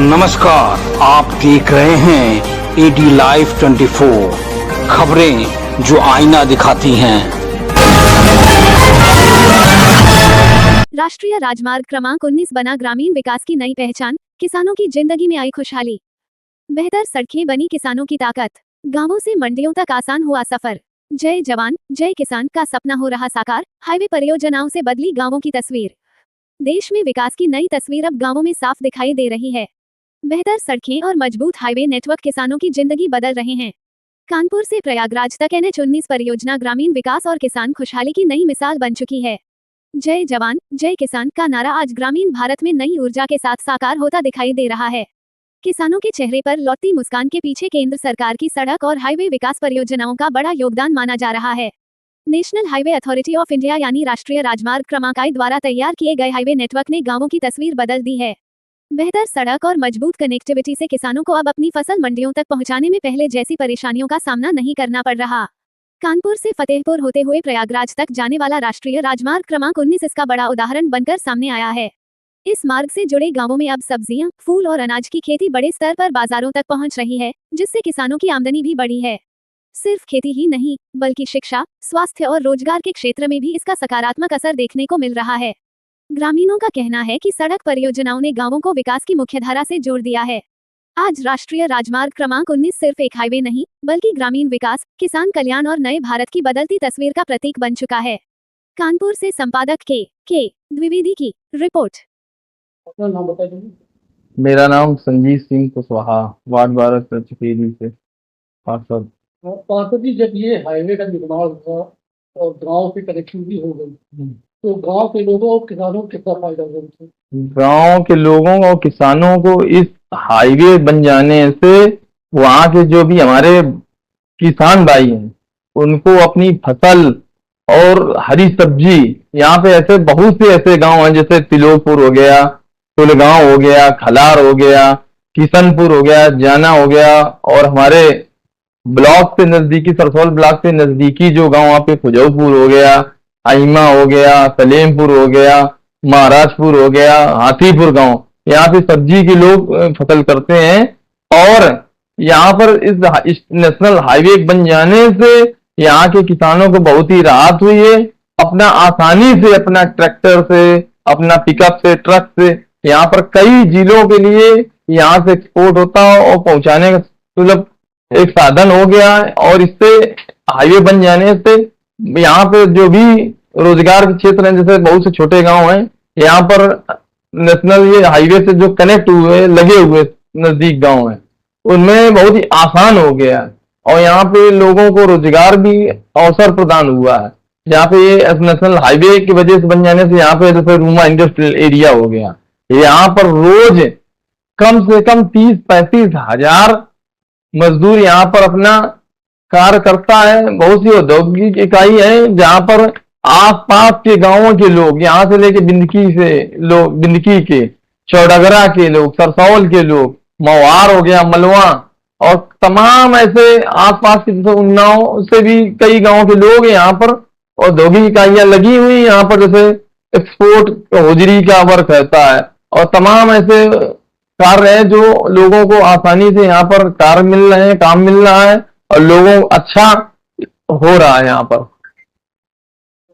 नमस्कार, आप देख रहे हैं एडी लाइव 24 खबरें जो आईना दिखाती हैं। राष्ट्रीय राजमार्ग क्रमांक 19 बना ग्रामीण विकास की नई पहचान, किसानों की जिंदगी में आई खुशहाली। बेहतर सड़कें बनी किसानों की ताकत, गांवों से मंडियों तक आसान हुआ सफर। जय जवान जय किसान का सपना हो रहा साकार, हाईवे परियोजनाओं से बदली गांवों की तस्वीर। देश में विकास की नई तस्वीर अब गांवों में साफ दिखाई दे रही है। बेहतर सड़कें और मजबूत हाईवे नेटवर्क किसानों की जिंदगी बदल रहे हैं। कानपुर से प्रयागराज तक NH-19 परियोजना ग्रामीण विकास और किसान खुशहाली की नई मिसाल बन चुकी है। जय जवान जय किसान का नारा आज ग्रामीण भारत में नई ऊर्जा के साथ साकार होता दिखाई दे रहा है। किसानों के चेहरे पर लौटती मुस्कान के पीछे केंद्र सरकार की सड़क और हाईवे विकास परियोजनाओं का बड़ा योगदान माना जा रहा है। National highway authority of India यानी राष्ट्रीय राजमार्ग क्रमांक 19 द्वारा तैयार किए गए हाईवे नेटवर्क ने गांवों की तस्वीर बदल दी है। बेहतर सड़क और मजबूत कनेक्टिविटी से किसानों को अब अपनी फसल मंडियों तक पहुंचाने में पहले जैसी परेशानियों का सामना नहीं करना पड़ रहा। कानपुर से फतेहपुर होते हुए प्रयागराज तक जाने वाला राष्ट्रीय राजमार्ग क्रमांक 19 इसका बड़ा उदाहरण बनकर सामने आया है। इस मार्ग से जुड़े गांवों में अब सब्जियां, फूल और अनाज की खेती बड़े स्तर पर बाजारों तक पहुंच रही है, जिससे किसानों की आमदनी भी बढ़ी है। सिर्फ खेती ही नहीं, बल्कि शिक्षा, स्वास्थ्य और रोजगार के क्षेत्र में भी इसका सकारात्मक असर देखने को मिल रहा है। ग्रामीणों का कहना है कि सड़क परियोजनाओं ने गांवों को विकास की मुख्यधारा से जोड़ दिया है। आज राष्ट्रीय राजमार्ग क्रमांक 19 सिर्फ एक हाईवे नहीं, बल्कि ग्रामीण विकास, किसान कल्याण और नए भारत की बदलती तस्वीर का प्रतीक बन चुका है। कानपुर से संपादक के द्विवेदी की रिपोर्ट। अपना नाम बता दीजिए। मेरा नाम संजीत सिंह कुशवाहा, वार्ड 12 चकेरी से पार्षद। पार्षद जी, जब ये हाईवे का निर्माण हुआ और गांव की कनेक्टिविटी हो गई, तो गांव के लोगों और किसानों को कितना फायदा हुआ? गांव के लोगों और किसानों को इस हाईवे बन जाने से वहाँ के जो भी हमारे किसान भाई हैं उनको अपनी फसल और हरी सब्जी, यहाँ पे ऐसे बहुत से ऐसे गांव हैं जैसे तिलोकपुर हो गया, तुलगांव हो गया, खलार हो गया, किशनपुर हो गया, जाना हो गया, और हमारे ब्लॉक से नजदीकी सरसौल ब्लॉक से नजदीकी जो गांव वहाँ पे खुजौपुर हो गया, अहिमा हो गया, सलेमपुर हो गया, महाराजपुर हो गया, हाथीपुर गांव, यहाँ पे सब्जी के लोग फसल करते हैं। और यहाँ पर इस नेशनल हाईवे बन जाने से यहाँ के किसानों को बहुत ही राहत हुई है। अपना आसानी से अपना ट्रैक्टर से, अपना पिकअप से, ट्रक से यहाँ पर कई जिलों के लिए यहाँ से एक्सपोर्ट होता है और पहुंचाने का सुलभ एक साधन हो गया है। और इससे हाईवे बन जाने से यहाँ पे जो भी रोजगार के क्षेत्र हैं, जैसे बहुत से छोटे गांव हैं, यहाँ पर नेशनल ये हाईवे से जो कनेक्ट हुए लगे हुए नजदीक गांव हैं, उनमें बहुत ही आसान हो गया है। और यहाँ पे लोगों को रोजगार भी अवसर प्रदान हुआ है। यहाँ पे ये नेशनल हाईवे की वजह से बन जाने से यहाँ पे जैसे रूमा इंडस्ट्रियल एरिया हो गया, यहाँ पर रोज कम से कम 30-35 हजार मजदूर यहाँ पर अपना कार्य करता है। बहुत सी औद्योगिक इकाई है जहाँ पर आसपास के गांवों के लोग, यहाँ से लेके बिंदकी से लोग, बिंदकी के, चौड़गरा के लोग, सरसौल के लोग, मवार हो गया, मलवा, और तमाम ऐसे आसपास के जैसे उन्नाव से भी कई गांवों के लोग यहाँ पर औद्योगिक इकाइयां लगी हुई। यहाँ पर जैसे एक्सपोर्ट होजरी का वर्क रहता है और तमाम ऐसे कार्य हैं जो लोगों को आसानी से यहाँ पर कार्य मिल रहे हैं, काम मिल रहा है और लोगों अच्छा हो रहा है यहाँ पर।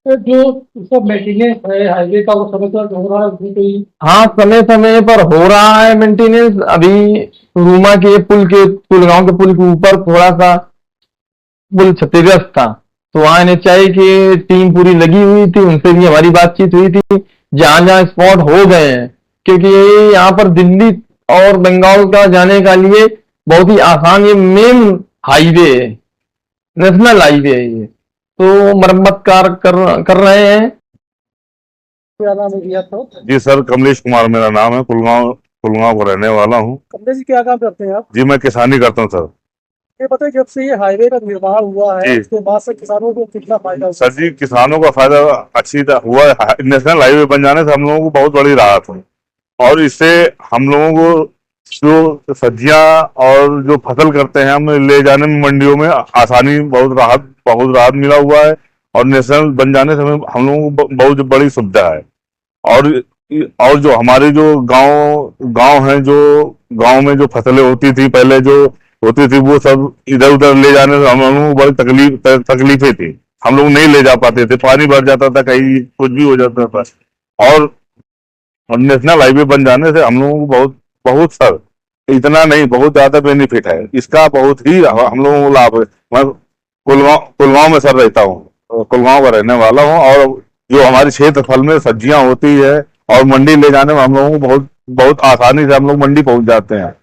तो जो सब मेंटेनेंस है हाईवे का, वो समय पर हो रहा है कोई? हाँ, समय समय पर हो रहा है मेंटेनेंस। अभी रूमा के पुलगांव के पुल के ऊपर थोड़ा सा पुल क्षतिग्रस्त था, तो वहाँ NHI की टीम पूरी लगी हुई थी, उनसे भी हमारी बातचीत हुई थी। जहाँ जहाँ स्पॉट हो गए हैं, क्योंकि ये यहाँ पर दिल्ली और बंगाल का जाने का लिए बहुत ही आसान, ये मेन हाईवे है, नेशनल हाईवे है ये, तो मरम्मत कार्य कर रहे हैं। क्या नाम है भैया आपका? जी सर, कमलेश कुमार मेरा नाम है, कुलगांव का रहने वाला हूँ। कमलेश जी, क्या काम करते हैं आप? जी, मैं किसानी करता हूँ सर। ये बताइए, जब से ये हाईवे का निर्माण हुआ है उसके बाद से किसानों को कितना फायदा हुआ? सर जी, किसानों का फायदा अच्छी हुआ है। नेशनल हाईवे बन जाने से हम लोगों को बहुत बड़ी राहत हुई, और इससे हम लोगों को जो सब्जियां और जो फसल करते हैं हम ले जाने में मंडियों में आसानी, बहुत राहत मिला हुआ है। और नेशनल बन जाने से हम लोगों को बहुत बड़ी सुविधा है। और जो हमारे जो गांव हैं, जो गांव में जो फसलें होती थी पहले जो होती थी वो सब इधर उधर ले जाने से हम लोगों को बड़ी तकलीफें थी। हम लोग नहीं ले जा पाते थे, पानी भर जाता था, कहीं कुछ भी हो जाता था। और नेशनल हाईवे बन जाने से हम लोगों को बहुत बहुत सर इतना नहीं बहुत ज्यादा बेनिफिट है इसका, बहुत ही हम लोगों को लाभ है। मैं कुलगांव में सर रहता हूँ, कुलगांव का रहने वाला हूँ। और जो हमारे क्षेत्रफल में सब्जियां होती है और मंडी ले जाने में हम लोगों को बहुत बहुत आसानी से हम लोग मंडी पहुंच जाते हैं।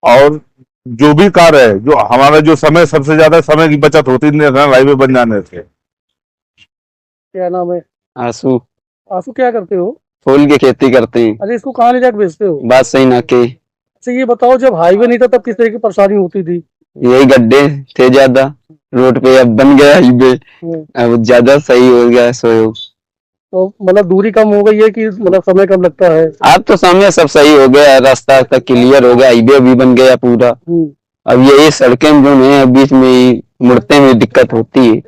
और जो भी कार्य है, जो हमारा जो समय सबसे ज्यादा समय की बचत होती है नेशनल हाईवे बन जाने से। क्या नाम है? आंसू आंसू क्या करते हो? फूल की खेती करते हैं। अरे इसको कहाँ ले जाकर बेचते हो? बात सही ना के अच्छा ये बताओ, जब हाईवे नहीं था तब किस तरह की परेशानी होती थी? यही गड्ढे थे ज्यादा रोड पे, अब बन गया हाईवे, अब ज्यादा सही हो गया सहयोग। तो मतलब दूरी कम हो गई है कि मतलब समय कम लगता है? अब तो समय सब सही हो गया, रास्ता तक क्लियर हो गया, हाईवे भी बन गया पूरा। अब यही सड़कें जो है बीच में ही मुड़ते में दिक्कत होती है।